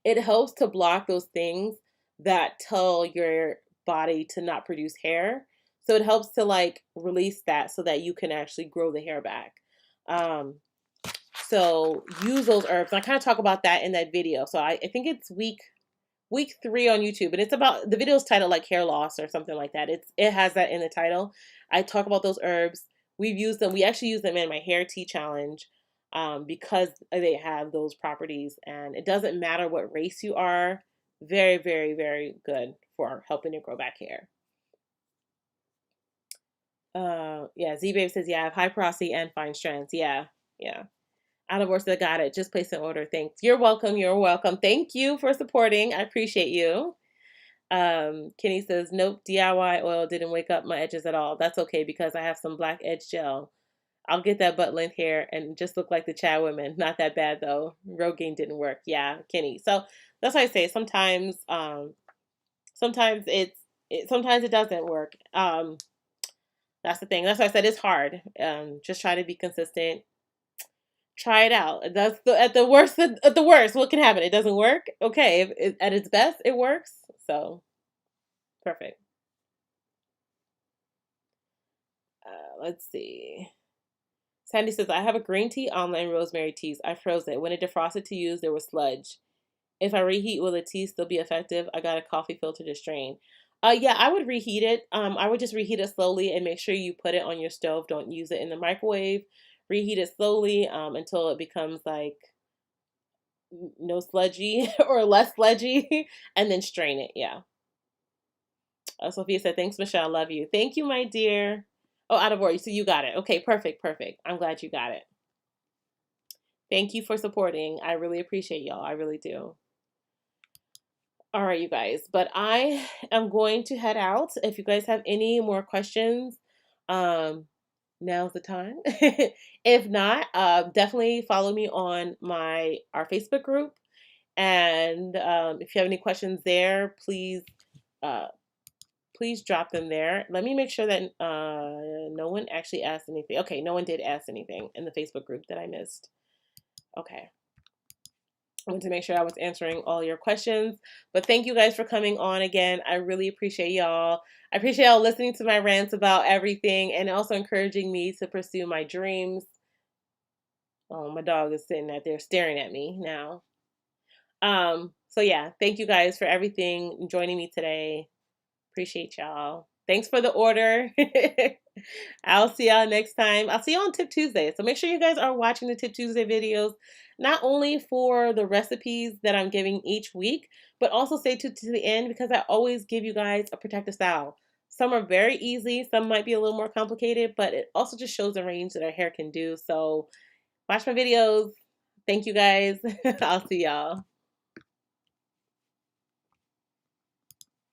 it helps to block those things that tell your body to not produce hair. So it helps to like release that so that you can actually grow the hair back. So use those herbs. And I kind of talk about that in that video. So I think it's week 3 on YouTube, and it's about, the video is titled like hair loss or something like that. It has that in the title. I talk about those herbs. We've used them. We actually use them in my hair tea challenge because they have those properties, and it doesn't matter what race you are. Very, very, very good for helping to grow back hair. Yeah, Z Babe says, yeah, I have high porosity and fine strands. Yeah, yeah. Out of order, got it. Just place an order. Thanks. You're welcome. You're welcome. Thank you for supporting. I appreciate you. Kenny says, nope, DIY oil didn't wake up my edges at all. That's okay because I have some black edge gel. I'll get that butt length hair and just look like the Chad women. Not that bad though. Rogaine didn't work. Yeah, Kenny. So that's why I say sometimes, sometimes sometimes it doesn't work. That's the thing. That's why I said it's hard. Just try to be consistent. Try it out. That's at the worst. What can happen? It doesn't work. Okay, at its best, it works. So perfect. Let's see. Sandy says, I have a green tea, almond, and rosemary teas. I froze it. When it defrosted to use, there was sludge. If I reheat, will the tea still be effective? I got a coffee filter to strain. Yeah, I would reheat it. I would just reheat it slowly and make sure you put it on your stove. Don't use it in the microwave. Reheat it slowly until it becomes like no sludgy or less sludgy, and then strain it. Yeah. Sophia said, "Thanks, Michelle. Love you. Thank you, my dear." Oh, out of order. So you got it. Okay, perfect, perfect. I'm glad you got it. Thank you for supporting. I really appreciate y'all. I really do. All right, you guys. But I am going to head out. If you guys have any more questions, um, now's the time. If not, definitely follow me on our Facebook group. And if you have any questions there, uh, please drop them there. Let me make sure that no one actually asked anything. Okay, no one did ask anything in the Facebook group that I missed. Okay. I want to make sure I was answering all your questions. But thank you guys for coming on again. I really appreciate y'all. I appreciate y'all listening to my rants about everything and also encouraging me to pursue my dreams. Oh, my dog is sitting out there staring at me now. So yeah, thank you guys for everything, joining me today. Appreciate y'all. Thanks for the order. I'll see y'all next time. I'll see you on Tip Tuesday. So make sure you guys are watching the Tip Tuesday videos, not only for the recipes that I'm giving each week, but also stay tuned to the end because I always give you guys a protective style. Some are very easy, some might be a little more complicated, but it also just shows the range that our hair can do. So watch my videos. Thank you guys. I'll see y'all.